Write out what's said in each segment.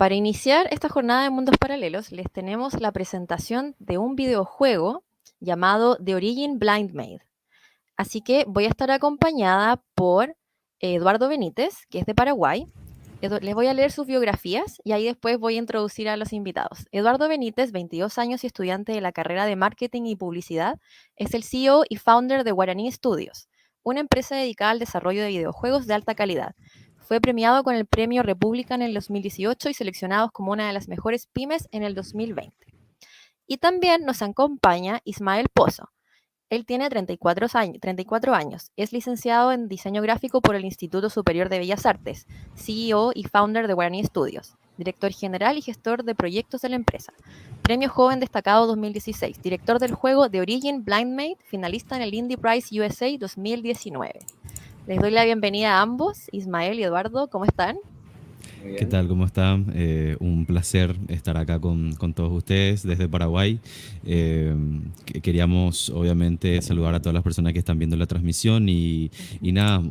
Para iniciar esta jornada de mundos paralelos, les tenemos la presentación de un videojuego llamado The Origin Blind Maid. Así que voy a estar acompañada por Eduardo Benítez, que es de Paraguay. Les voy a leer sus biografías y ahí después voy a introducir a los invitados. Eduardo Benítez, 22 años y estudiante de la carrera de Marketing y Publicidad, es el CEO y founder de Guaraní Studios, una empresa dedicada al desarrollo de videojuegos de alta calidad. Fue premiado con el Premio República en el 2018 y seleccionado como una de las mejores pymes en el 2020. Y también nos acompaña Ismael Pozo. Él tiene 34 años, es licenciado en diseño gráfico por el Instituto Superior de Bellas Artes, CEO y founder de Guaraní Studios, director general y gestor de proyectos de la empresa. Premio Joven Destacado 2016, director del juego The Origin Blind Maid, finalista en el Indie Prize USA 2019. Les doy la bienvenida a ambos, Ismael y Eduardo, ¿cómo están? Muy ¿Qué bien. tal? ¿Cómo están? Un placer estar acá con todos ustedes desde Paraguay. Queríamos, obviamente, saludar a todas las personas que están viendo la transmisión y nada,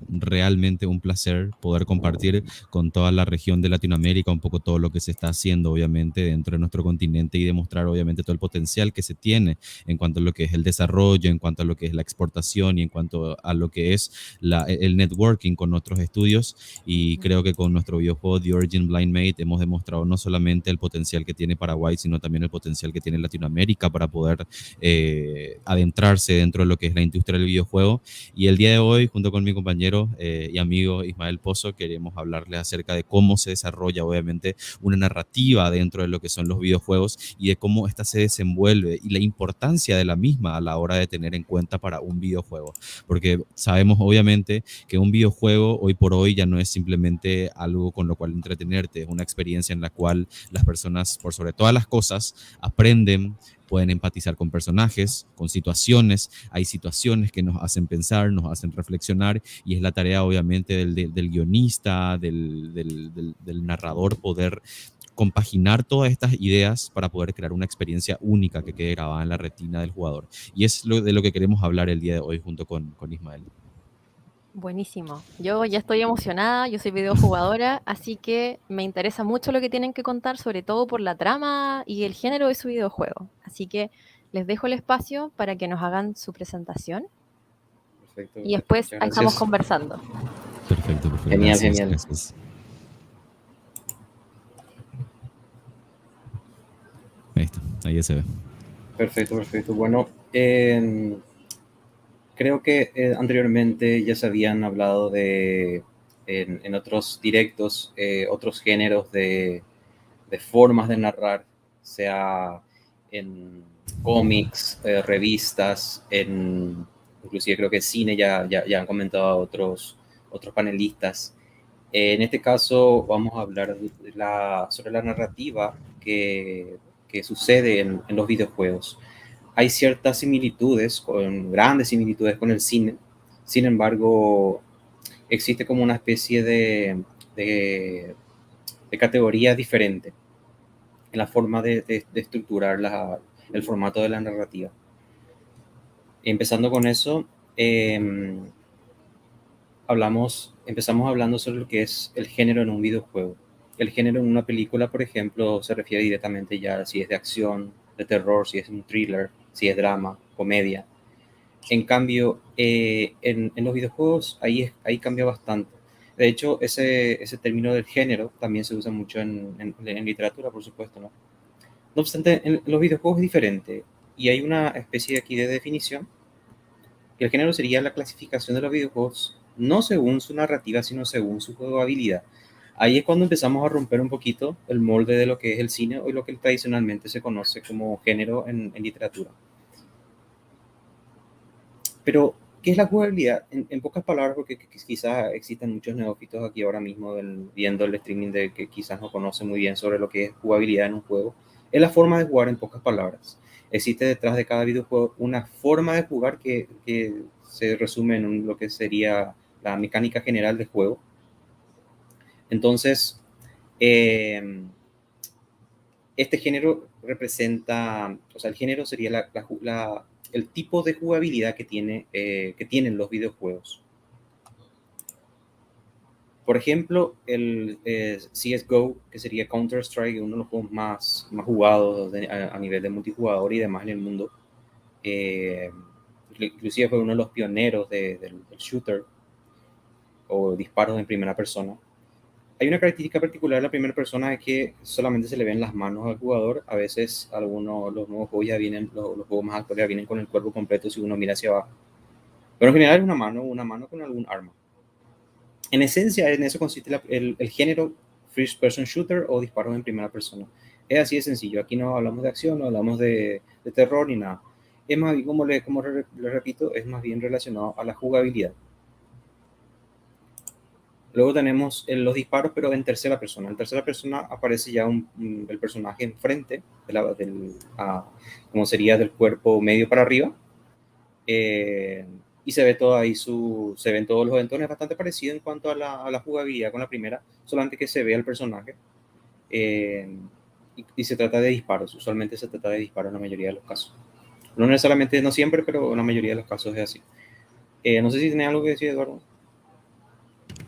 realmente un placer poder compartir con toda la región de Latinoamérica un poco todo lo que se está haciendo, obviamente, dentro de nuestro continente y demostrar, obviamente, todo el potencial que se tiene en cuanto a lo que es el desarrollo, en cuanto a lo que es la exportación y en cuanto a lo que es el networking con otros estudios. Y creo que con nuestro videojuego The Origin Blind Maid hemos demostrado no solamente el potencial que tiene Paraguay, sino también el potencial que tiene Latinoamérica para poder adentrarse dentro de lo que es la industria del videojuego. Y el día de hoy, junto con mi compañero y amigo Ismael Pozo, queremos hablarles acerca de cómo se desarrolla, obviamente, una narrativa dentro de lo que son los videojuegos y de cómo ésta se desenvuelve y la importancia de la misma a la hora de tener en cuenta para un videojuego. Porque sabemos, obviamente, que un videojuego hoy por hoy ya no es simplemente algo con lo cual entretenerte, es una experiencia en la cual las personas, por sobre todas las cosas, aprenden, pueden empatizar con personajes, con situaciones. Hay situaciones que nos hacen pensar, nos hacen reflexionar y es la tarea obviamente del guionista, del narrador poder compaginar todas estas ideas para poder crear una experiencia única que quede grabada en la retina del jugador. Y es de lo que queremos hablar el día de hoy junto con Ismael. Buenísimo. Yo ya estoy emocionada, yo soy videojugadora, así que me interesa mucho lo que tienen que contar, sobre todo por la trama y el género de su videojuego. Así que les dejo el espacio para que nos hagan su presentación Perfecto, y perfecto. después Muchas ahí estamos gracias. conversando. Perfecto, perfecto. Genial, Gracias, genial. gracias. Ahí está, ahí ya se ve. Perfecto, perfecto. Bueno, creo que anteriormente ya se habían hablado en otros directos, otros géneros de formas de narrar, sea en cómics, revistas, inclusive creo que cine ya han comentado otros panelistas. En este caso vamos a hablar sobre la narrativa que sucede en los videojuegos. Hay ciertas similitudes, grandes similitudes con el cine. Sin embargo, existe como una especie de, de categoría diferente en la forma de estructurar el formato de la narrativa. Empezando con eso, empezamos hablando sobre lo que es el género en un videojuego. El género en una película, por ejemplo, se refiere directamente ya si es de acción, de terror, si es un thriller, si es drama, comedia. En cambio, en los videojuegos ahí cambia bastante. De hecho, ese término del género también se usa mucho en literatura, por supuesto, ¿no? No obstante, en los videojuegos es diferente y hay una especie aquí de definición que el género sería la clasificación de los videojuegos no según su narrativa, sino según su jugabilidad. Ahí es cuando empezamos a romper un poquito el molde de lo que es el cine o lo que tradicionalmente se conoce como género en literatura. Pero, ¿qué es la jugabilidad? En pocas palabras, porque quizás existen muchos neófitos aquí ahora mismo viendo el streaming de que quizás no conocen muy bien sobre lo que es jugabilidad en un juego. Es la forma de jugar en pocas palabras. Existe detrás de cada videojuego una forma de jugar que se resume en lo que sería la mecánica general del juego. Entonces, eh, este género representa, o sea, el género sería el tipo de jugabilidad que tienen los videojuegos. Por ejemplo, el CSGO, que sería Counter-Strike, uno de los juegos más jugados a nivel de multijugador y demás en el mundo. Inclusive fue uno de los pioneros del shooter o disparos en primera persona. Hay una característica particular de la primera persona, es que solamente se le ven las manos al jugador. A veces los nuevos juegos ya vienen, los juegos más actuales ya vienen con el cuerpo completo si uno mira hacia abajo. Pero en general es una mano con algún arma. En esencia, en eso consiste el género First Person Shooter o disparos en primera persona. Es así de sencillo. Aquí no hablamos de acción, no hablamos de terror ni nada. Es más bien, como le repito, es más bien relacionado a la jugabilidad. Luego tenemos los disparos, pero en tercera persona. En tercera persona aparece ya el personaje enfrente, como sería del cuerpo medio para arriba. Y se ve todo ahí, se ven todos los entornos. Es bastante parecido en cuanto a la jugabilidad con la primera, solamente que se ve al personaje. Y se trata de disparos. Usualmente se trata de disparos en la mayoría de los casos. No necesariamente, no siempre, pero en la mayoría de los casos es así. No sé si tenés algo que decir, Eduardo.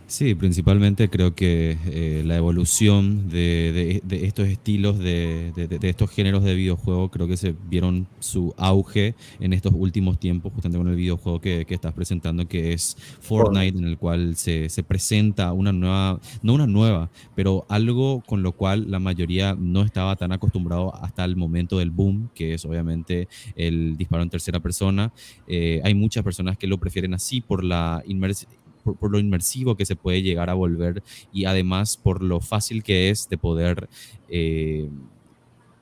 Sí, principalmente creo que la evolución de estos estilos, de estos géneros de videojuego, creo que se vieron su auge en estos últimos tiempos, justamente con el videojuego que estás presentando, que es Fortnite, en el cual se presenta una nueva, no una nueva, pero algo con lo cual la mayoría no estaba tan acostumbrado hasta el momento del boom, que es obviamente el disparo en tercera persona. Hay muchas personas que lo prefieren así por la por lo inmersivo que se puede llegar a volver y además por lo fácil que es de poder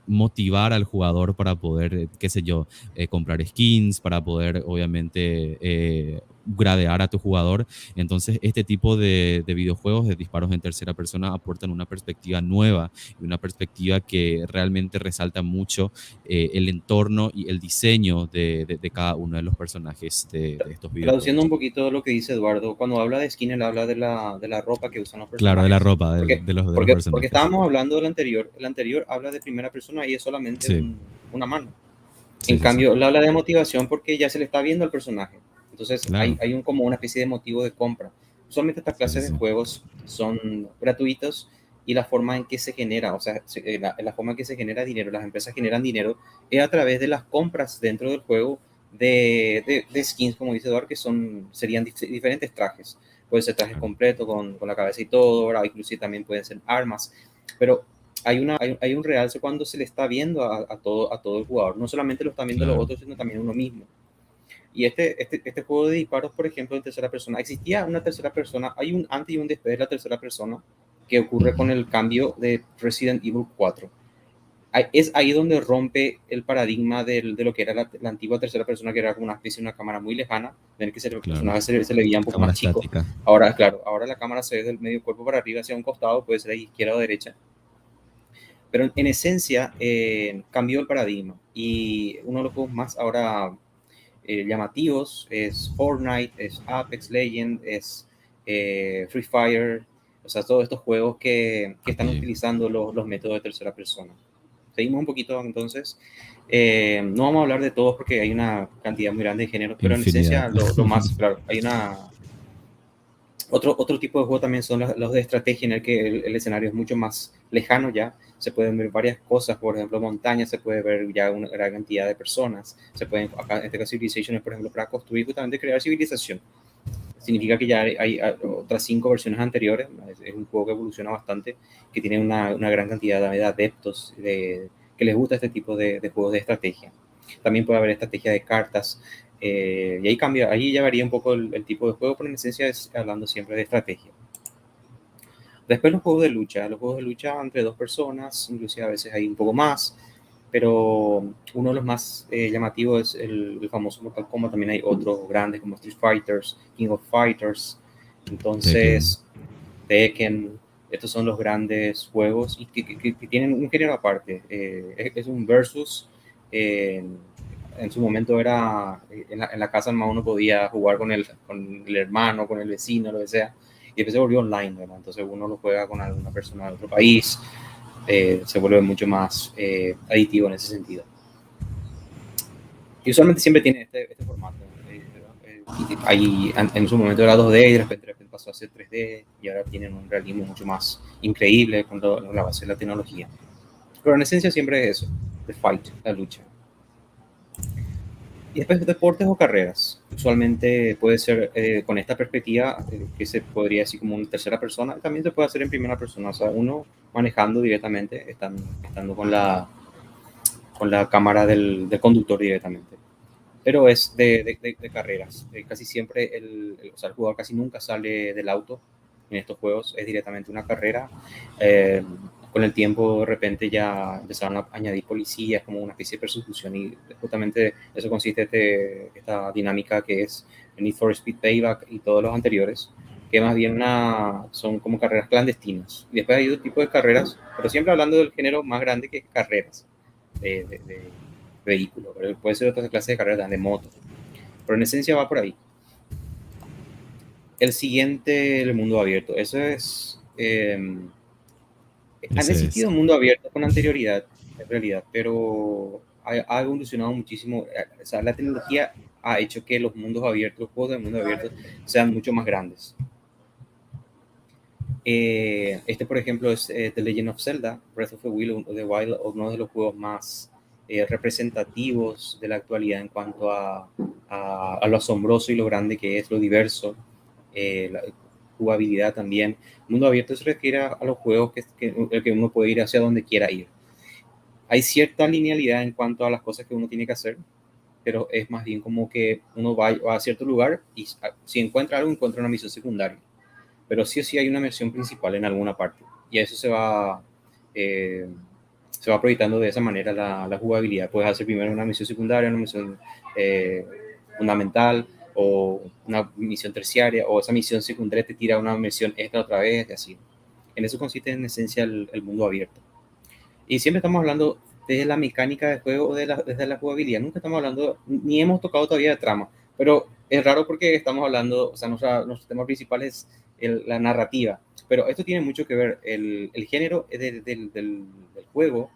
motivar al jugador para poder, qué sé yo, comprar skins, para poder obviamente gradear a tu jugador. Entonces, este tipo de videojuegos de disparos en tercera persona aportan una perspectiva nueva y una perspectiva que realmente resalta mucho el entorno y el diseño de cada uno de los personajes de estos Traduciendo videojuegos. un poquito lo que dice Eduardo, cuando habla de skin, él habla de la ropa que usan los Claro, de la personajes. ropa, Porque, de los porque personajes. estábamos hablando del anterior. El anterior habla de primera persona y es solamente Sí, una mano. En sí, sí, sí. cambio, él habla de motivación porque ya se le está viendo al personaje. Entonces, Claro. hay como una especie de motivo de compra. Usualmente estas Sí, sí, clases de sí. juegos son gratuitos y la forma en que se genera, o sea, la forma en que se genera dinero, las empresas generan dinero, es a través de las compras dentro del juego de skins, como dice Eduardo, que serían diferentes trajes. Puede ser trajes Claro. completos con la cabeza y todo, ¿verdad? Inclusive también pueden ser armas. Pero hay un realce cuando se le está viendo a todo el jugador. No solamente lo están viendo los Claro. otros, sino también uno mismo. Y este juego de disparos, por ejemplo, en tercera persona, existía una tercera persona, hay un antes y un después de la tercera persona que ocurre con el cambio de Resident Evil 4. Es ahí donde rompe el paradigma de lo que era la antigua tercera persona, que era como una especie de una cámara muy lejana, en el que el Claro. personaje se le veía un poco Cámara más chico. estática. Ahora, claro, ahora la cámara se ve del medio cuerpo para arriba hacia un costado, puede ser a izquierda o derecha. Pero en esencia cambió el paradigma y uno de los juegos más ahora llamativos es Fortnite, es Apex Legends, es Free Fire, o sea, todos estos juegos que están Sí. utilizando los métodos de tercera persona. Seguimos un poquito entonces. No vamos a hablar de todos porque hay una cantidad muy grande de géneros, pero en Infinidad. esencia lo más, claro, hay otro tipo de juego también son los de estrategia, en el que el escenario es mucho más lejano ya. Se pueden ver varias cosas, por ejemplo, montañas, se puede ver ya una gran cantidad de personas. Se pueden, acá en este caso, Civilization es, por ejemplo, para construir, justamente crear civilización. Significa que ya hay otras 5 versiones anteriores. Es un juego que evoluciona bastante, que tiene una gran cantidad de adeptos que les gusta este tipo de juegos de estrategia. También puede haber estrategia de cartas. Y ahí cambia, ahí ya varía un poco el tipo de juego, pero en esencia es hablando siempre de estrategia. Después los juegos de lucha entre dos personas, inclusive a veces hay un poco más, pero uno de los más llamativos es el famoso Mortal Kombat. También hay otros grandes como Street Fighters, King of Fighters, entonces Tekken. Estos son los grandes juegos y que tienen un género aparte. Es un versus. En su momento era en la casa más uno podía jugar con el hermano, con el vecino, lo que sea, y después se volvió online, ¿verdad? Entonces uno lo juega con alguna persona de otro país, se vuelve mucho más aditivo en ese sentido. Y usualmente siempre tiene este formato. En su momento era 2D y de repente pasó a ser 3D y ahora tienen un realismo mucho más increíble con la base de la tecnología. Pero en esencia siempre es eso, the fight, la lucha. Y después deportes o carreras. Usualmente puede ser con esta perspectiva que se podría decir como una tercera persona. También se puede hacer en primera persona. O sea, uno manejando directamente, estando con la cámara del conductor directamente. Pero es de carreras. Casi siempre o sea, el jugador casi nunca sale del auto en estos juegos. Es directamente una carrera. Con el tiempo de repente ya empezaron a añadir policías como una especie de persecución y justamente eso consiste esta dinámica que es Need for Speed Payback y todos los anteriores, que más bien son como carreras clandestinas. Y después hay otro tipo de carreras, pero siempre hablando del género más grande que carreras de vehículo, pero puede ser otra clase de carreras de moto, pero en esencia va por ahí. El siguiente, el mundo abierto, eso es... han existido mundo abierto con anterioridad, en realidad, pero ha evolucionado muchísimo. O sea, la tecnología ha hecho que los mundos abiertos, los juegos de mundo abierto, sean mucho más grandes. Por ejemplo, es The Legend of Zelda, Breath of the Wild, uno de los juegos más representativos de la actualidad en cuanto a lo asombroso y lo grande que es, lo diverso, la jugabilidad también. Mundo abierto se refiere a los juegos que uno puede ir hacia donde quiera ir. Hay cierta linealidad en cuanto a las cosas que uno tiene que hacer, pero es más bien como que uno va a cierto lugar y si encuentra algo, encuentra una misión secundaria. Pero sí o sí hay una misión principal en alguna parte. Y eso se va proyectando de esa manera la jugabilidad. Puedes hacer primero una misión secundaria, una misión fundamental, o una misión terciaria, o esa misión secundaria te tira una misión extra otra vez, y así. En eso consiste en esencia el mundo abierto. Y siempre estamos hablando desde la mecánica de juego o desde la jugabilidad. Nunca estamos hablando, ni hemos tocado todavía de trama, pero es raro porque estamos hablando, o sea, nuestro tema principal es la narrativa, pero esto tiene mucho que ver, el género del juego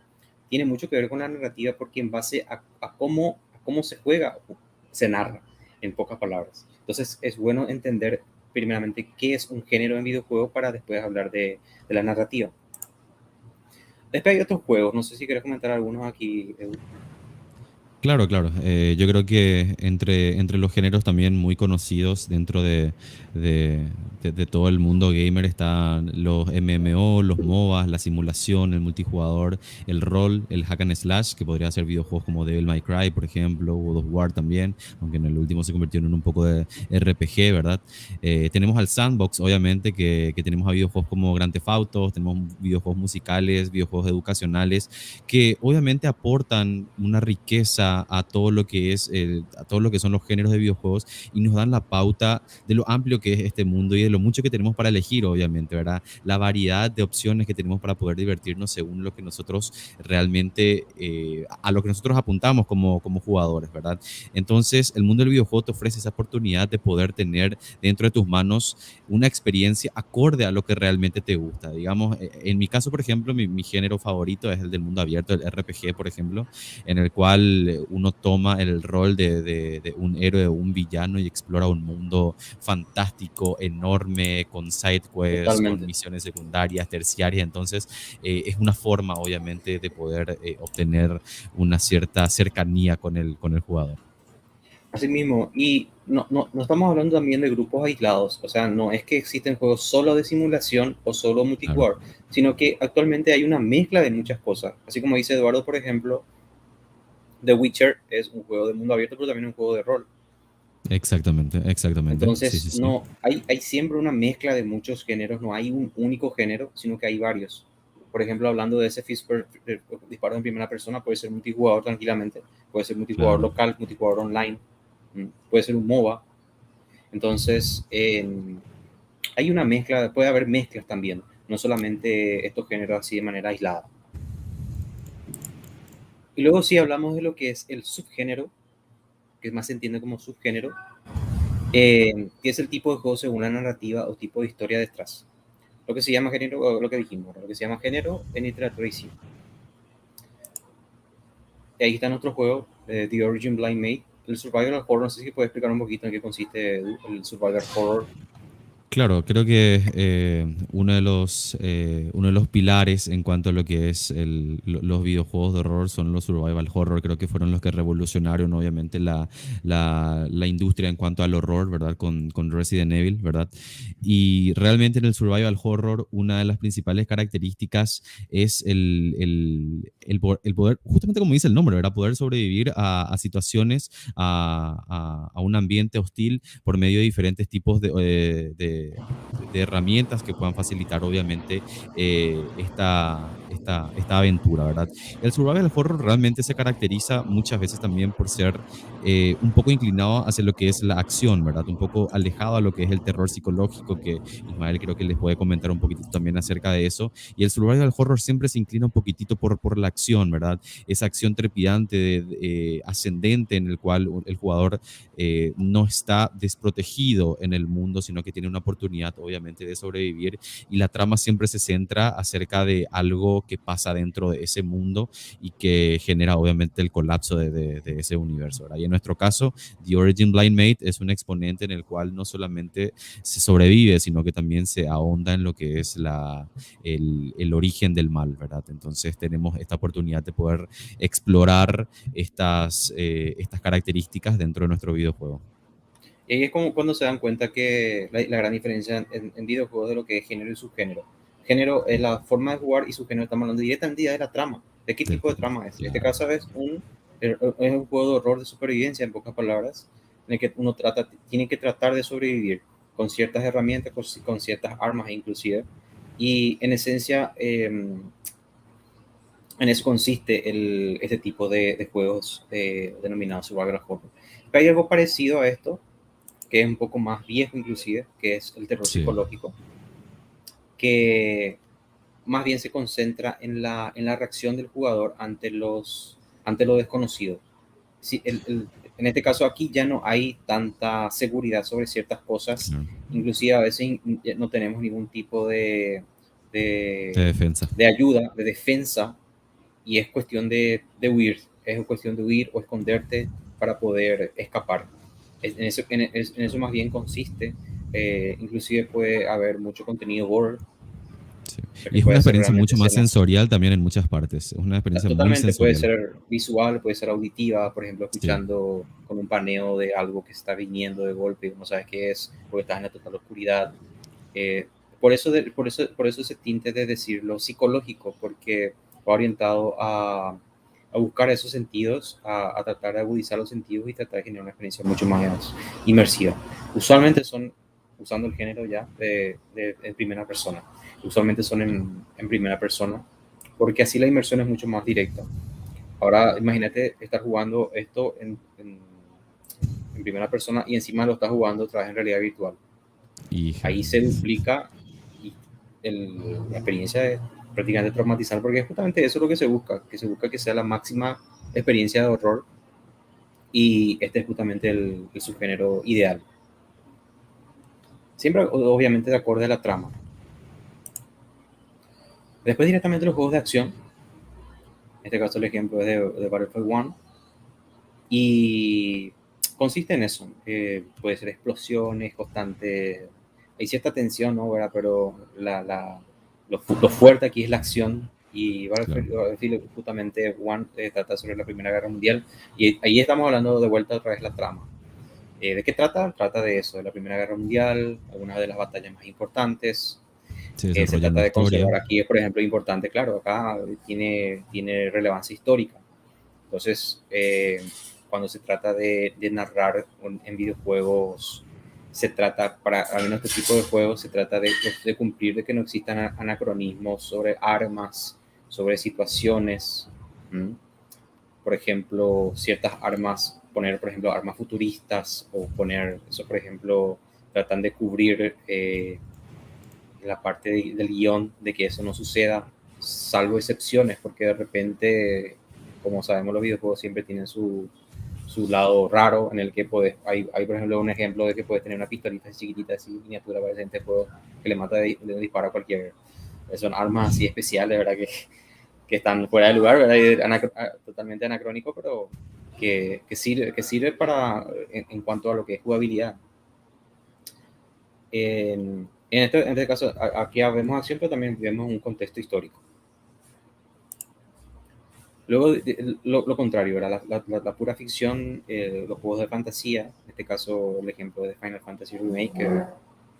tiene mucho que ver con la narrativa porque en base a cómo se juega, se narra, en pocas palabras. Entonces es bueno entender primeramente qué es un género en videojuego para después hablar de la narrativa. Después hay otros juegos, no sé si quieres comentar algunos aquí, Edu. Claro, claro. Yo creo que entre los géneros también muy conocidos dentro de todo el mundo gamer están los MMO, los MOBAs, la simulación, el multijugador, el rol, el hack and slash, que podría ser videojuegos como Devil May Cry, por ejemplo, God of War también, aunque en el último se convirtió en un poco de RPG, ¿verdad? Tenemos al sandbox, obviamente, que tenemos a videojuegos como Grand Theft Auto, tenemos videojuegos musicales, videojuegos educacionales, que obviamente aportan una riqueza a todo lo que a todo lo que son los géneros de videojuegos y nos dan la pauta de lo amplio que es este mundo y de lo mucho que tenemos para elegir, obviamente, ¿verdad? La variedad de opciones que tenemos para poder divertirnos según lo que nosotros realmente, a lo que nosotros apuntamos como jugadores, ¿verdad? Entonces, el mundo del videojuego te ofrece esa oportunidad de poder tener dentro de tus manos una experiencia acorde a lo que realmente te gusta. Digamos, en mi caso, por ejemplo, mi género favorito es el del mundo abierto, el RPG, por ejemplo, en el cual uno toma el rol de un héroe o un villano y explora un mundo fantástico, enorme, con side quests, con Totalmente. misiones secundarias, terciarias. Entonces, es una forma, obviamente, de poder obtener una cierta cercanía con el jugador. Así mismo, y no estamos hablando también de grupos aislados, o sea, no es que existen juegos solo de simulación o solo Claro. multijugador, sino que actualmente hay una mezcla de muchas cosas. Así como dice Eduardo, por ejemplo, The Witcher es un juego de mundo abierto, pero también un juego de rol. Exactamente, exactamente. Sí, sí, Entonces, sí. no, hay siempre una mezcla de muchos géneros, no hay un único género, sino que hay varios. Por ejemplo, hablando de ese disparo en primera persona, puede ser multijugador tranquilamente, puede ser multijugador Claro. local, multijugador online, puede ser un MOBA. Entonces, hay una mezcla, puede haber mezclas también, no solamente estos géneros así de manera aislada. Y luego si hablamos de lo que es el subgénero, que más se entiende como subgénero, que es el tipo de juego según la narrativa o tipo de historia detrás. Lo que se llama género, lo que dijimos, lo que se llama género en literatura y cine. Y ahí está nuestro juego, The Origin Blind Mate. el survival horror, no sé si puedes explicar un poquito en qué consiste el survival horror. Claro, creo que uno de los pilares en cuanto a lo que es los videojuegos de horror son los survival horror. Creo que fueron los que revolucionaron obviamente la industria en cuanto al horror, ¿verdad? Con Resident Evil, ¿verdad? Y realmente en el survival horror una de las principales características es el poder, justamente como dice el nombre, ¿verdad? Poder sobrevivir a situaciones, a un ambiente hostil por medio de diferentes tipos de herramientas que puedan facilitar, obviamente, esta aventura, ¿verdad? El survival horror realmente se caracteriza muchas veces también por ser un poco inclinado hacia lo que es la acción, ¿verdad? Un poco alejado a lo que es el terror psicológico, que Ismael creo que les puede comentar un poquitito también acerca de eso. Y el survival horror siempre se inclina un poquitito por la acción, ¿verdad? Esa acción trepidante, ascendente, en el cual el jugador no está desprotegido en el mundo, sino que tiene una oportunidad, obviamente, de sobrevivir. Y la trama siempre se centra acerca de algo que pasa dentro de ese mundo y que genera, obviamente, el colapso de ese universo, ¿verdad? Y en nuestro caso, The Origin Blind Mate es un exponente en el cual no solamente se sobrevive, sino que también se ahonda en lo que es el origen del mal, ¿verdad? Entonces tenemos esta oportunidad de poder explorar estas características dentro de nuestro videojuego. Y ahí es como cuando se dan cuenta que la gran diferencia en videojuegos de lo que es género y subgénero. Género es la forma de jugar y subgénero estamos hablando directamente de la trama. ¿De qué tipo de trama es? En este caso es un juego de horror de supervivencia, en pocas palabras, en el que uno tiene que tratar de sobrevivir con ciertas herramientas, con ciertas armas inclusive. Y en esencia, en eso consiste este tipo de juegos denominados survival horror. Pero hay algo parecido a esto, que es un poco más viejo inclusive, que es el terror psicológico, que más bien se concentra en la reacción del jugador ante lo desconocido. Sí, en este caso aquí ya no hay tanta seguridad sobre ciertas cosas, inclusive a veces no tenemos ningún tipo de defensa. De ayuda, de defensa, y es cuestión de huir, es cuestión de huir o esconderte para poder escapar. En eso más bien consiste, inclusive puede haber mucho contenido gore. Sí. Y es una experiencia mucho más sensorial también en muchas partes. Es una experiencia totalmente muy sensorial. Puede ser visual, puede ser auditiva, por ejemplo, escuchando con un paneo de algo que está viniendo de golpe y no sabes qué es, porque estás en la total oscuridad. Por eso ese tinte de decirlo psicológico, porque va orientado a buscar esos sentidos, a tratar de agudizar los sentidos y tratar de generar una experiencia mucho más inmersiva. Usualmente son, usando el género ya, en primera persona. Usualmente son en primera persona, porque así la inmersión es mucho más directa. Ahora, imagínate estar jugando esto en primera persona y encima lo estás jugando otra vez en realidad virtual. Ahí se duplica y la experiencia es prácticamente traumatizante, porque es justamente eso lo que se busca que sea la máxima experiencia de horror, y este es justamente el subgénero ideal. Siempre, obviamente, de acuerdo a la trama. Después directamente los juegos de acción. En este caso el ejemplo es de Battlefield 1. Y consiste en eso. Puede ser explosiones constantes. Hay cierta tensión, ¿no? ¿Verdad? Pero lo fuerte aquí es la acción. Y Battlefield justamente One trata sobre la Primera Guerra Mundial. Y ahí estamos hablando de vuelta otra vez la trama. ¿De qué trata? Trata de eso, de la Primera Guerra Mundial, algunas de las batallas más importantes. Se trata de conservar aquí, por ejemplo, importante, claro, acá tiene relevancia histórica. Entonces, cuando se trata de narrar en videojuegos, se trata, al menos este tipo de juegos, se trata de cumplir de que no existan anacronismos sobre armas, sobre situaciones. Por ejemplo, ciertas armas, poner, por ejemplo, armas futuristas, o poner eso, por ejemplo, tratan de cubrir la parte del guión de que eso no suceda, salvo excepciones, porque de repente, como sabemos, los videojuegos siempre tienen su lado raro, en el que hay por ejemplo un ejemplo de que puedes tener una pistolita chiquitita así, miniatura, para este juego, que le mata de un disparo a cualquier. Son armas así especiales, ¿verdad? Que están fuera de lugar, ¿verdad? Totalmente anacrónico, pero que sirve para, en cuanto a lo que es jugabilidad. En este caso, aquí vemos acción, pero también vemos un contexto histórico. Luego, lo contrario, ¿verdad? La pura ficción, los juegos de fantasía, en este caso el ejemplo de Final Fantasy Remake,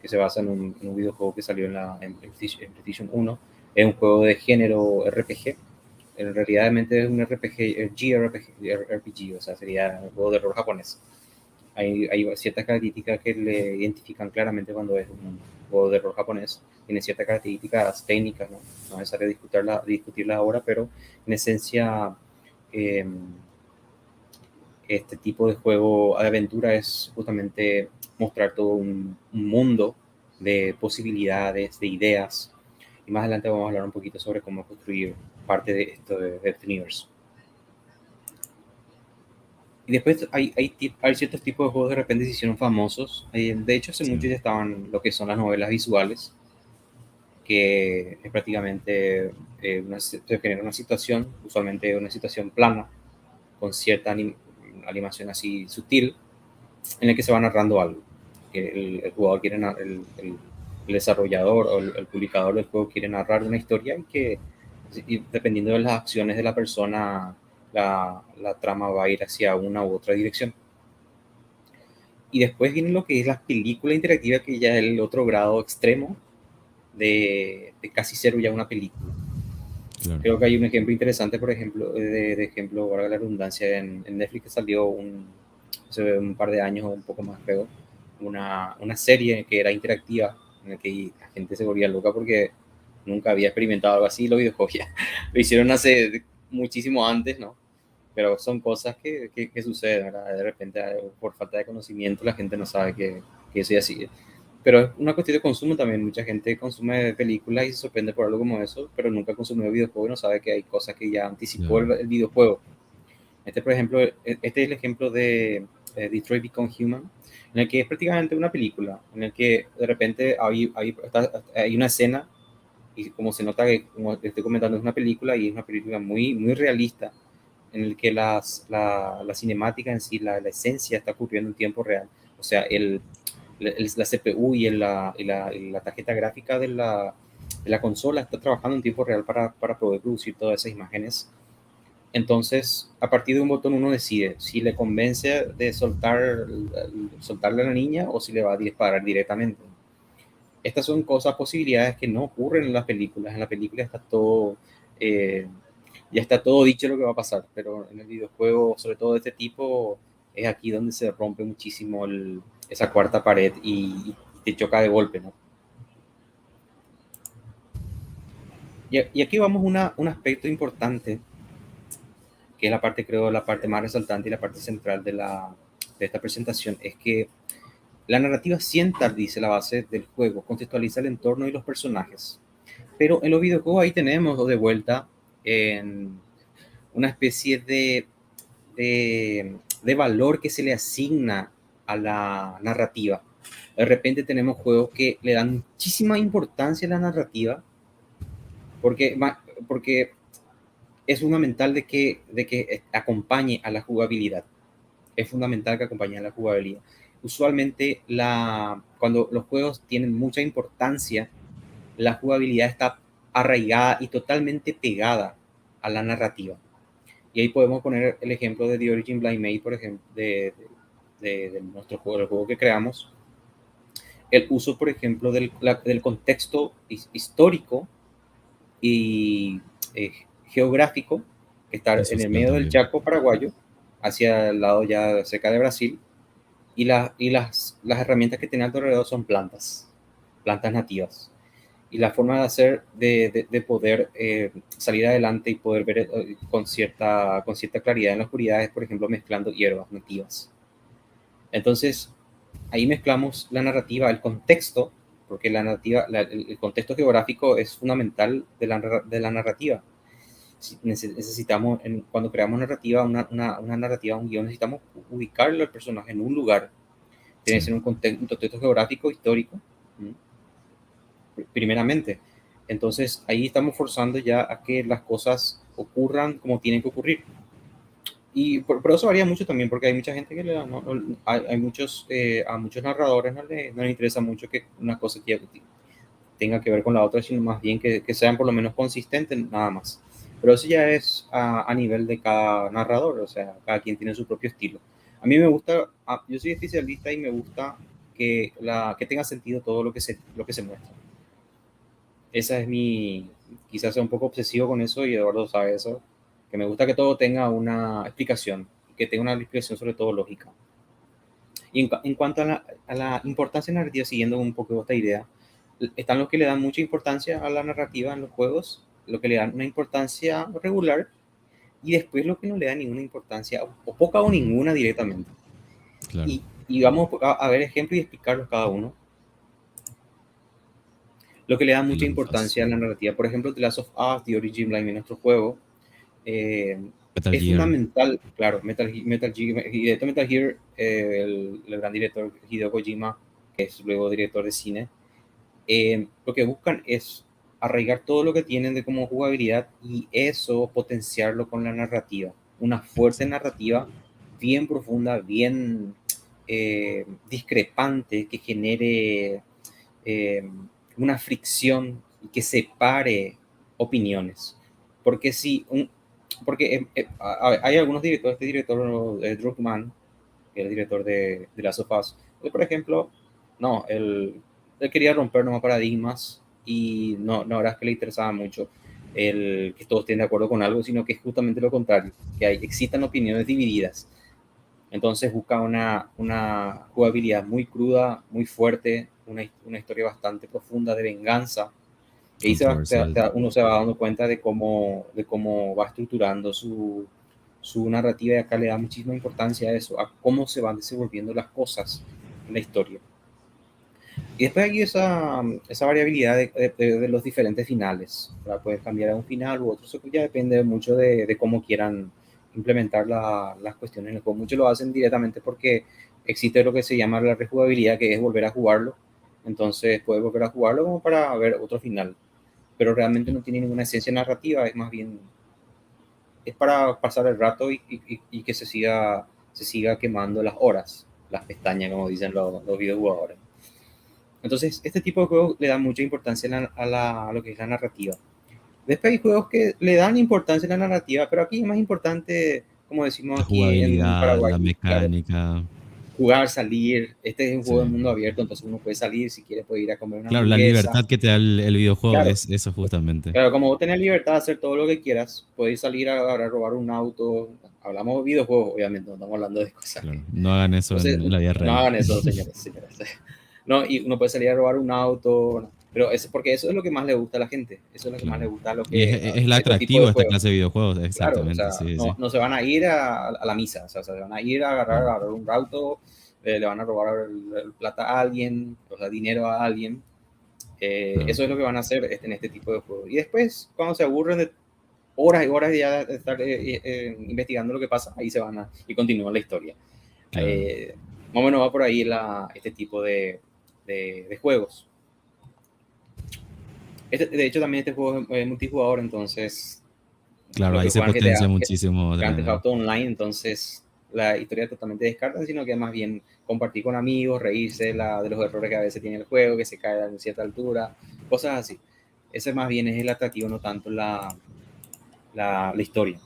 que se basa en un videojuego que salió en PlayStation 1, es un juego de género RPG. En realidad es un RPG, JRPG, o sea, sería un juego de rol japonés. Hay ciertas características que le identifican claramente cuando es un juego de rol japonés. Tiene ciertas características técnicas, no es necesario discutirlas ahora, pero en esencia, eh, este tipo de juego de aventura es justamente mostrar todo un mundo de posibilidades, de ideas. Y más adelante vamos a hablar un poquito sobre cómo construir parte de esto de este universo. Y después hay ciertos tipos de juegos que de repente se hicieron famosos. De hecho, hace mucho ya estaban lo que son las novelas visuales, que es prácticamente se genera una situación, usualmente una situación plana, con cierta animación así sutil, en la que se va narrando algo. Que el jugador quiere, el desarrollador o el publicador del juego quiere narrar una historia y dependiendo de las acciones de la persona, la trama va a ir hacia una u otra dirección. Y después viene lo que es la película interactiva, que ya es el otro grado extremo de casi cero ya una película. Claro. Creo que hay un ejemplo interesante, por ejemplo, de ejemplo, valga la redundancia, en Netflix que salió hace un par de años o un poco más, creo, una serie que era interactiva, en la que la gente se volvía loca porque nunca había experimentado algo así. Los videojuegos ya lo hicieron hace muchísimo antes, ¿no? Pero son cosas que suceden, ¿verdad? De repente, por falta de conocimiento, la gente no sabe que eso es así. Pero es una cuestión de consumo también. Mucha gente consume películas y se sorprende por algo como eso, pero nunca consumió videojuegos y no sabe que hay cosas que ya anticipó el videojuego. Por ejemplo, este es el ejemplo de Detroit Become Human, en el que es prácticamente una película, en el que de repente hay una escena, y como se nota que, como estoy comentando, es una película, y es una película muy, muy realista, en el que la cinemática en sí, la esencia está ocurriendo en tiempo real. O sea, la CPU y la tarjeta gráfica de la consola está trabajando en tiempo real para poder producir todas esas imágenes. Entonces, a partir de un botón uno decide si le convence de soltarle a la niña o si le va a disparar directamente. Estas son posibilidades que no ocurren en las películas. En la película está todo, ya está todo dicho lo que va a pasar, pero en el videojuego, sobre todo de este tipo, es aquí donde se rompe muchísimo esa cuarta pared y te choca de golpe, ¿no? Y aquí vamos a un aspecto importante, que es la parte, creo, la parte más resaltante y la parte central de esta presentación, es que la narrativa sienta, dice, la base del juego, contextualiza el entorno y los personajes. Pero en los videojuegos ahí tenemos de vuelta en una especie de valor que se le asigna a la narrativa. De repente tenemos juegos que le dan muchísima importancia a la narrativa porque es fundamental de que acompañe a la jugabilidad. Es fundamental que acompañe a la jugabilidad. Usualmente, cuando los juegos tienen mucha importancia, la jugabilidad está arraigada y totalmente pegada a la narrativa. Y ahí podemos poner el ejemplo de The Origin Blind Made, por ejemplo, de nuestro juego, el juego que creamos. El uso, por ejemplo, del contexto histórico y geográfico, que está en el medio del Chaco paraguayo, hacia el lado ya cerca de Brasil, y las herramientas que tiene alrededor son plantas nativas. Y la forma de hacer, de poder salir adelante y poder ver con cierta claridad en la oscuridad es, por ejemplo, mezclando hierbas nativas. Entonces, ahí mezclamos la narrativa, el contexto, porque la narrativa, el contexto geográfico es fundamental de la narrativa. Necesitamos, cuando creamos narrativa, una narrativa, un guión, necesitamos ubicarlo al personaje en un lugar. Tiene que ser un contexto geográfico, histórico, primeramente. Entonces, ahí estamos forzando ya a que las cosas ocurran como tienen que ocurrir. Y por eso varía mucho también, porque hay mucha gente que le da, hay muchos, a muchos narradores no les interesa mucho que una cosa tenga que ver con la otra, sino más bien que sean por lo menos consistentes, nada más. Pero eso ya es a nivel de cada narrador, o sea, cada quien tiene su propio estilo. A mí me gusta, yo soy especialista y me gusta que tenga sentido todo lo que se muestra. Esa es quizás sea un poco obsesivo con eso y Eduardo sabe eso, que me gusta que todo tenga una explicación, que tenga una explicación sobre todo lógica. Y en cuanto a la importancia narrativa, siguiendo un poco esta idea, están los que le dan mucha importancia a la narrativa en los juegos, lo que le dan una importancia regular, y después lo que no le da ninguna importancia, o poca o ninguna directamente. Claro. Y vamos a ver ejemplos y explicarlos cada uno. Lo que le da mucha importancia a la narrativa, por ejemplo, The Last of Us, The Origin Blind, nuestro juego, Metal es Gear. fundamental, claro, Metal Gear, y de Metal Gear, el gran director Hideo Kojima, que es luego director de cine, lo que buscan es arraigar todo lo que tienen de como jugabilidad y eso potenciarlo con la narrativa. Una fuerte narrativa bien profunda, bien discrepante, que genere una fricción y que separe opiniones. Porque si hay algunos directores, este director Druckmann, que es el director de Last of Us, por ejemplo, no, él quería romper nuevos paradigmas y no era que le interesaba mucho que todos estén de acuerdo con algo, sino que es justamente lo contrario, que existan opiniones divididas. Entonces busca una jugabilidad muy cruda, muy fuerte, una historia bastante profunda de venganza. Y ahí uno se va dando cuenta de cómo va estructurando su narrativa, y acá le da muchísima importancia a eso, a cómo se van desenvolviendo las cosas en la historia. Y después hay esa variabilidad de los diferentes finales. Puedes cambiar a un final u otro, eso ya depende mucho de cómo quieran implementar las cuestiones en el juego. Muchos lo hacen directamente porque existe lo que se llama la rejugabilidad, que es volver a jugarlo. Entonces puedes volver a jugarlo como para ver otro final. Pero realmente no tiene ninguna esencia narrativa, es más bien es para pasar el rato y que se siga quemando las horas, las pestañas, como dicen los videojugadores. Entonces, este tipo de juegos le dan mucha importancia a lo que es la narrativa. Después hay juegos que le dan importancia a la narrativa, pero aquí es más importante, como decimos la aquí en jugabilidad, Paraguay, la claro, mecánica. jugar, salir. Este es un juego de Sí. mundo abierto, entonces uno puede salir, si quiere puede ir a comer una Claro, la hamburguesa. libertad que te da el videojuego Claro, es eso justamente. claro, como vos tenés libertad de hacer todo lo que quieras, podéis salir a robar un auto. Hablamos de videojuegos, obviamente, no estamos hablando de cosas Claro, no hagan eso Entonces, en la vida no real. hagan eso, señores, señoras. No, y uno puede salir a robar un auto, no, pero porque eso es lo que más le gusta a la gente, eso es lo que más Claro. le gusta Y es el a este tipo atractivo de de esta juegos. clase de videojuegos, Claro, o exactamente, sea, sí, sí. no se van a ir a la misa, o sea, se van a ir a agarrar un auto, le van a robar plata a alguien, o sea, dinero a alguien. Claro. Eso es lo que van a hacer en este tipo de juegos. Y después, cuando se aburren de horas y horas ya de estar investigando lo que pasa, ahí se van y continúan la historia. Claro. Más o menos va por ahí este tipo de juegos. De hecho, también este juego es multijugador, entonces Claro, lo ahí que se juegan potencia muchísimo. Grand Theft Auto Online, entonces la historia totalmente descartan, sino que más bien compartir con amigos, reírse de los errores que a veces tiene el juego, que se cae a cierta altura, cosas así. Ese más bien es el atractivo, no tanto la historia.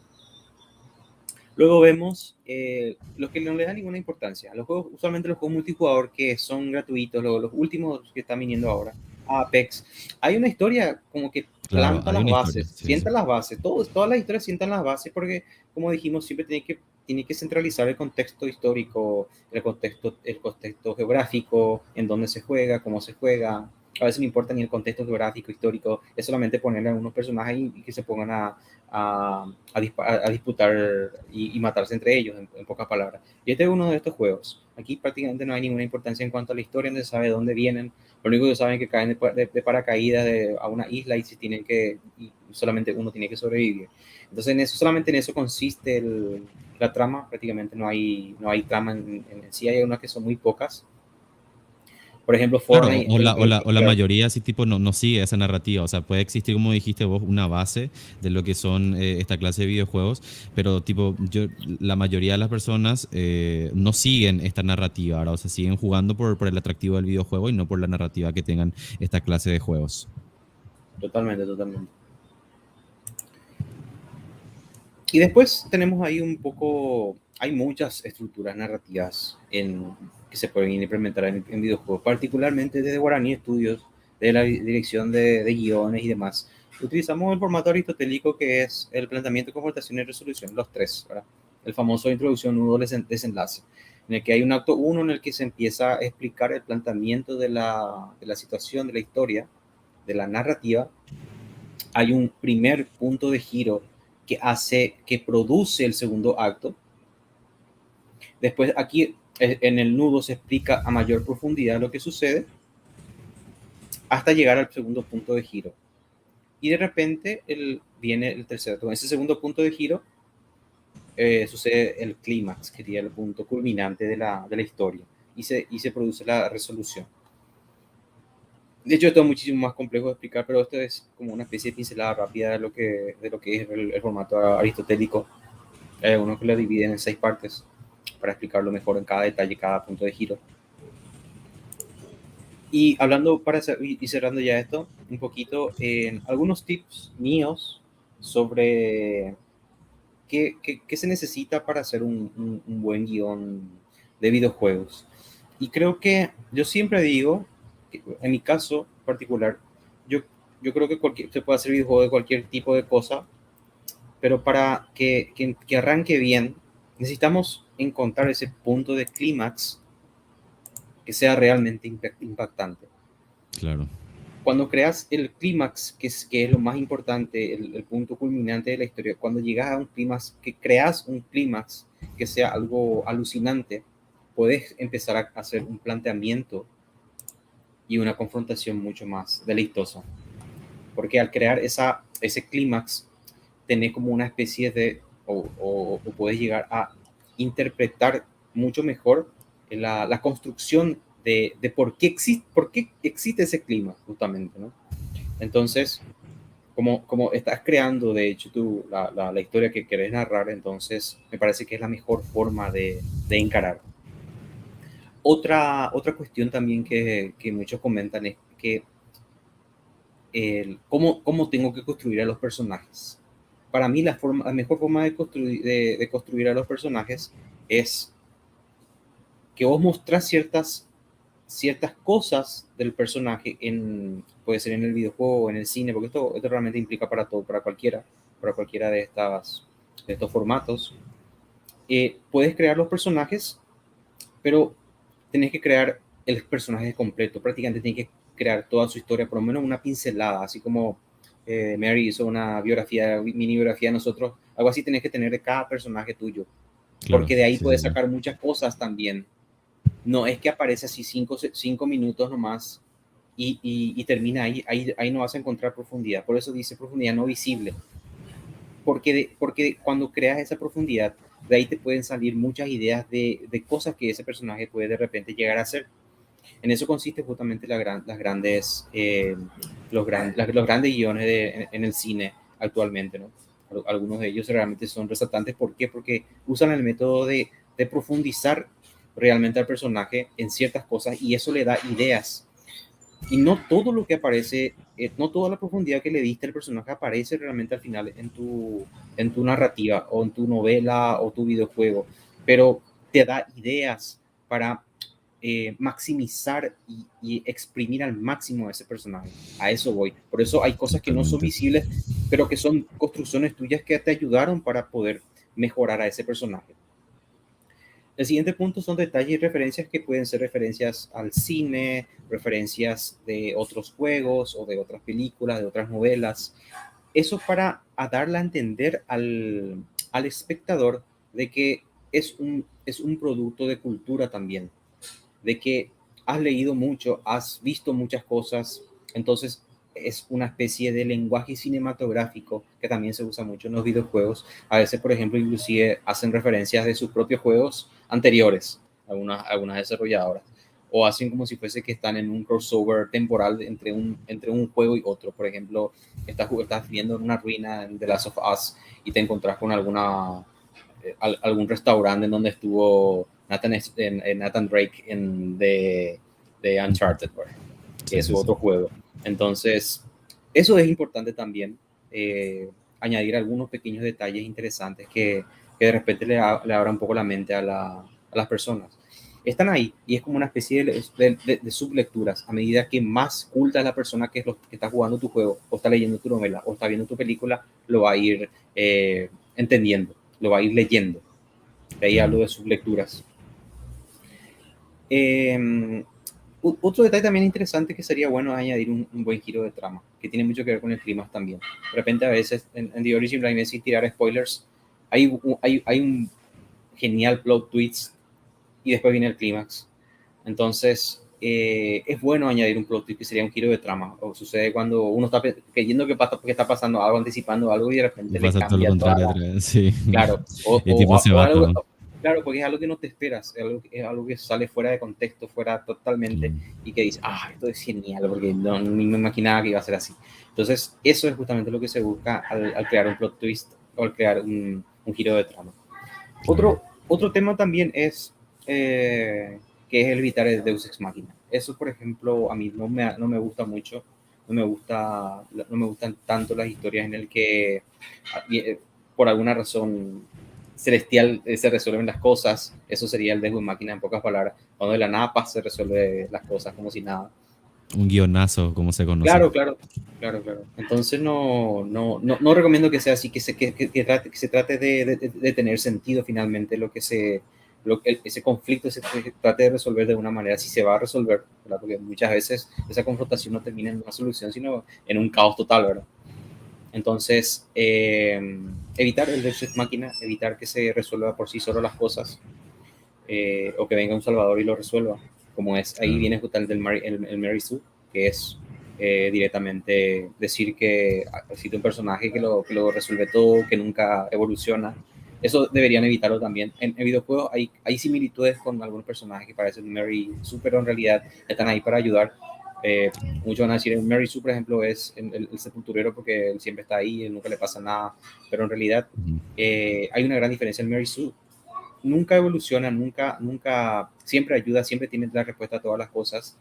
Luego vemos los que no le dan ninguna importancia. Usualmente los juegos multijugador que son gratuitos, los últimos que están viniendo ahora, Apex, hay una historia como que Claro, planta hay las una historia. bases, Sí, sí. sienta las bases, todas las historias sientan las bases porque, como dijimos, siempre tiene que centralizar el contexto histórico, el contexto geográfico, en dónde se juega, cómo se juega. A veces no importa ni el contexto geográfico, histórico, es solamente ponerle a unos personajes y que se pongan a disputar y matarse entre ellos, en pocas palabras. Y este es uno de estos juegos. Aquí prácticamente no hay ninguna importancia en cuanto a la historia, no se sabe de dónde vienen. Lo único que saben es que caen de paracaídas a una isla y y solamente uno tiene que sobrevivir. Entonces, solamente en eso consiste la trama. Prácticamente no hay trama en sí. Hay unas que son muy pocas. Por ejemplo, Claro, Fortnite. o la mayoría así tipo no sigue esa narrativa. O sea, puede existir, como dijiste vos, una base de lo que son esta clase de videojuegos, pero tipo, la mayoría de las personas no siguen esta narrativa, ¿verdad? O sea, siguen jugando por el atractivo del videojuego y no por la narrativa que tengan esta clase de juegos. Totalmente, totalmente. Y después tenemos ahí un poco, hay muchas estructuras narrativas que se pueden implementar en videojuegos, particularmente desde Guarani Studios, de la dirección de guiones y demás. Utilizamos el formato aristotélico, que es el planteamiento, confrontación y resolución, los tres, ¿verdad? El famoso introducción, nudo, desenlace, en el que hay un acto 1 en el que se empieza a explicar el planteamiento de la situación, de la historia, de la narrativa. Hay un primer punto de giro que produce el segundo acto. Después aquí en el nudo se explica a mayor profundidad lo que sucede hasta llegar al segundo punto de giro. Y de repente viene el tercer acto. En ese segundo punto de giro sucede el clímax, que sería el punto culminante de la historia. Y se produce la resolución. De hecho, esto es muchísimo más complejo de explicar, pero esto es como una especie de pincelada rápida de lo que es el formato aristotélico. Uno que lo divide en 6 partes para explicarlo mejor en cada detalle, cada punto de giro. Y hablando, y cerrando ya esto, un poquito, algunos tips míos sobre qué se necesita para hacer un buen guión de videojuegos. Y creo que yo siempre digo, en mi caso particular, yo creo que se puede hacer videojuego de cualquier tipo de cosa, pero para que arranque bien, necesitamos encontrar ese punto de clímax que sea realmente impactante. Claro. Cuando creas el clímax, que es lo más importante, el punto culminante de la historia, cuando llegas a un clímax, que creas un clímax que sea algo alucinante, puedes empezar a hacer un planteamiento y una confrontación mucho más deleitosa. Porque al crear ese clímax, tenés como una especie de, o puedes llegar a interpretar mucho mejor la construcción de por qué existe ese clima, justamente, ¿no? Entonces, como estás creando, de hecho, la historia que querés narrar, entonces me parece que es la mejor forma de encarar. Otra cuestión también que muchos comentan es que cómo tengo que construir a los personajes. Para mí la mejor forma de construir a los personajes es que vos mostrás ciertas cosas del personaje, puede ser en el videojuego o en el cine, porque esto realmente implica para todo, para cualquiera de estos formatos. Puedes crear los personajes, pero tenés que crear el personaje completo, prácticamente tenés que crear toda su historia, por lo menos una pincelada, así como Mary hizo una mini biografía de nosotros, algo así tenés que tener de cada personaje tuyo, Claro, porque de ahí sí, puedes sí, sí. sacar muchas cosas también. No es que aparece así 5 minutos nomás y termina ahí no vas a encontrar profundidad. Por eso dice profundidad no visible. Porque cuando creas esa profundidad, de ahí te pueden salir muchas ideas de cosas que ese personaje puede de repente llegar a hacer. En eso consiste justamente los grandes guiones en el cine actualmente, ¿no? Algunos de ellos realmente son resaltantes. ¿Por qué? Porque usan el método de profundizar realmente al personaje en ciertas cosas y eso le da ideas. Y no todo lo que aparece, no toda la profundidad que le diste al personaje aparece realmente al final en tu narrativa o en tu novela o tu videojuego, pero te da ideas para maximizar y exprimir al máximo a ese personaje. A eso voy. Por eso hay cosas que no son Totalmente. visibles, pero que son construcciones tuyas que te ayudaron para poder mejorar a ese personaje. El siguiente punto son detalles y referencias que pueden ser referencias al cine, referencias de otros juegos o de otras películas, de otras novelas. Eso para darle a entender al espectador de que es un producto de cultura también, de que has leído mucho, has visto muchas cosas, entonces es una especie de lenguaje cinematográfico que también se usa mucho en los videojuegos. A veces, por ejemplo, inclusive hacen referencias de sus propios juegos anteriores, algunas desarrolladoras. o hacen como si fuese que están en un crossover temporal entre un juego y otro. Por ejemplo, estás viendo en una ruina de The Last of Us y te encontrás con algún restaurante en donde estuvo Nathan Drake de Uncharted, por ejemplo, que es otro juego. Entonces, eso es importante también, añadir algunos pequeños detalles interesantes que de repente le abra un poco la mente a las personas. Están ahí y es como una especie de sublecturas. A medida que más culta es la persona que está jugando tu juego, o está leyendo tu novela, o está viendo tu película, lo va a ir entendiendo, lo va a ir leyendo. De ahí hablo de sublecturas. Otro detalle también interesante que sería bueno añadir un buen giro de trama, que tiene mucho que ver con el clima también. De repente a veces en The Origin Blind Maid, sin tirar spoilers, hay un genial plot twist y después viene el clímax. Entonces, es bueno añadir un plot twist que sería un giro de trama. O sucede cuando uno está creyendo que está pasando algo, anticipando algo y de repente le cambia todo lo contrario. Sí. Claro. El tipo se va algo, claro, porque es algo que no te esperas, es algo que sale fuera de contexto, fuera totalmente, y que dices, esto es genial, porque ni me imaginaba que iba a ser así. Entonces, eso es justamente lo que se busca al crear un plot twist o al crear un giro de trama. Otro tema también es que es el evitar el Deus Ex Machina. Eso, por ejemplo, a mí no me gusta mucho, no me gustan tanto las historias en el que por alguna razón celestial se resuelven las cosas. Eso sería el Deus Ex Machina en pocas palabras, cuando de la nada se resuelve las cosas como si nada. Un guionazo, como se conoce. Claro. Entonces no recomiendo que sea así, que se trate de tener sentido finalmente ese conflicto se trate de resolver de una manera, si se va a resolver, ¿verdad? Porque muchas veces esa confrontación no termina en una solución, sino en un caos total, ¿verdad? Entonces, evitar el Deus Ex Machina, evitar que se resuelva por sí solo las cosas, o que venga un salvador y lo resuelva, como es, ahí viene justamente el Mary Sue, que es directamente decir que existe un personaje que lo resuelve todo, que nunca evoluciona. Eso deberían evitarlo también. En videojuegos hay similitudes con algunos personajes que parecen Mary Sue, pero en realidad están ahí para ayudar. Muchos van a decir, Mary Sue, por ejemplo, es el sepulturero porque él siempre está ahí, él nunca le pasa nada, pero en realidad hay una gran diferencia. El Mary Sue nunca evoluciona, nunca, siempre ayuda, siempre tiene la respuesta a todas las cosas,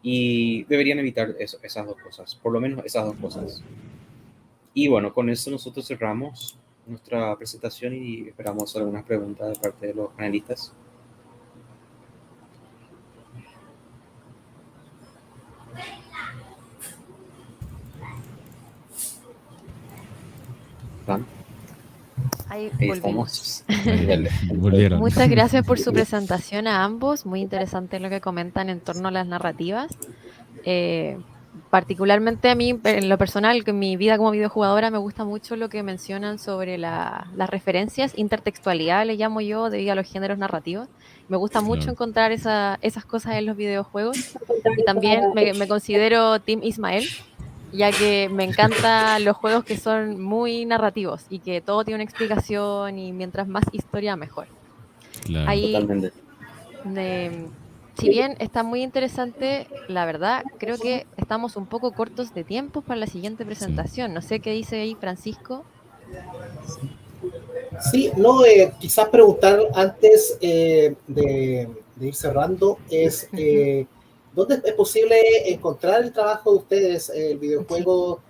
y deberían evitar esas dos cosas, por lo menos esas dos cosas. Y bueno, con eso nosotros cerramos nuestra presentación y esperamos algunas preguntas de parte de los panelistas. Ahí volvimos. Volvieron. Muchas gracias por su presentación a ambos. Muy interesante lo que comentan en torno a las narrativas. Particularmente a mí, en lo personal, que en mi vida como videojugadora me gusta mucho lo que mencionan sobre las referencias, intertextualidad le llamo yo, debido a los géneros narrativos. Me gusta mucho encontrar esas cosas en los videojuegos, y también me considero Team Ismael, ya que me encantan los juegos que son muy narrativos y que todo tiene una explicación, y mientras más historia, mejor. Claro. Ahí, totalmente. Si bien está muy interesante, la verdad, creo que estamos un poco cortos de tiempo para la siguiente presentación. No sé qué dice ahí Francisco. Sí, no, quizás preguntar antes de ir cerrando es ¿dónde es posible encontrar el trabajo de ustedes, el videojuego? Sí.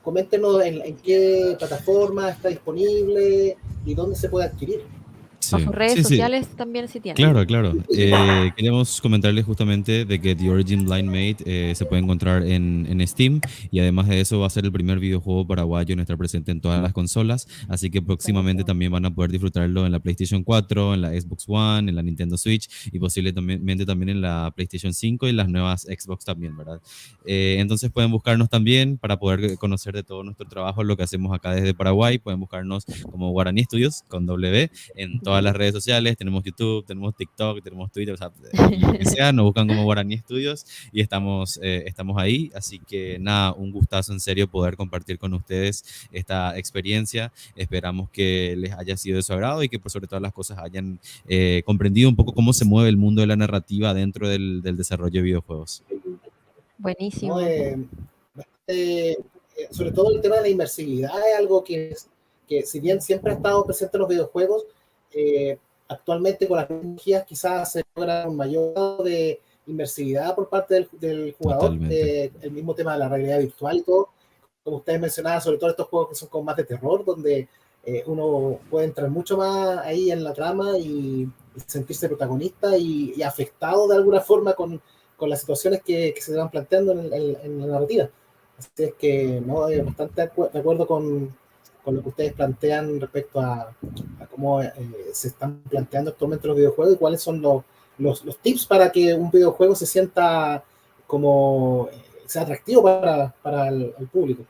Coméntenos en qué plataforma está disponible y dónde se puede adquirir. Sí. Sus redes sociales también si tienen. Claro. Queremos comentarles justamente de que The Origin Blind Maid se puede encontrar en Steam, y además de eso va a ser el primer videojuego paraguayo en estar presente en todas las consolas, así que próximamente también van a poder disfrutarlo en la PlayStation 4, en la Xbox One, en la Nintendo Switch y posiblemente también en la PlayStation 5 y las nuevas Xbox también, ¿verdad? Entonces pueden buscarnos también para poder conocer de todo nuestro trabajo, lo que hacemos acá desde Paraguay. Pueden buscarnos como Guaraní Studios con W en todas todas las redes sociales, tenemos YouTube, tenemos TikTok, tenemos Twitter, o sea, lo que sea, nos buscan como Guaraní Studios y estamos ahí. Así que nada, un gustazo en serio poder compartir con ustedes esta experiencia. Esperamos que les haya sido de su agrado y que por sobre todas las cosas hayan comprendido un poco cómo se mueve el mundo de la narrativa dentro del desarrollo de videojuegos. Buenísimo. Sobre todo el tema de la inmersibilidad es algo que si bien siempre ha estado presente en los videojuegos, actualmente con las tecnologías quizás se logra un mayor grado de inmersividad por parte del jugador. El mismo tema de la realidad virtual y todo, como ustedes mencionaban, sobre todo estos juegos que son como más de terror, donde uno puede entrar mucho más ahí en la trama y sentirse protagonista y afectado de alguna forma con las situaciones que se van planteando en la narrativa. Así es que no, bastante de acuerdo con lo que ustedes plantean respecto a cómo se están planteando actualmente los videojuegos y cuáles son los tips para que un videojuego se sienta como sea atractivo para el público.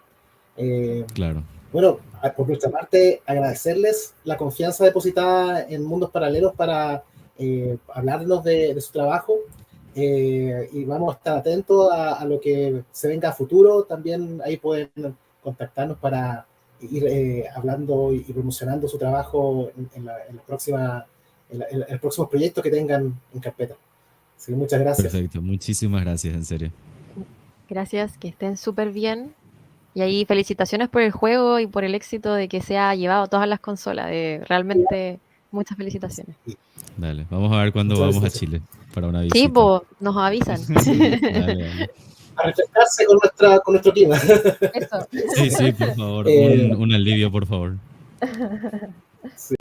Claro. Bueno, por nuestra parte, agradecerles la confianza depositada en Mundos Paralelos para hablarnos de su trabajo. Y vamos a estar atentos a lo que se venga a futuro. También ahí pueden contactarnos para ir hablando y promocionando su trabajo en el próximo proyecto que tengan en carpeta. Así que muchas gracias. Perfecto, muchísimas gracias, en serio. Gracias, que estén súper bien. Y ahí felicitaciones por el juego y por el éxito de que se ha llevado a todas las consolas. Realmente muchas felicitaciones. Dale, vamos a ver cuándo vamos a Chile para una visita. Sí, pues nos avisan. Dale. A refrescarse con nuestro clima. Eso. Sí, por favor. Un alivio, por favor. Sí.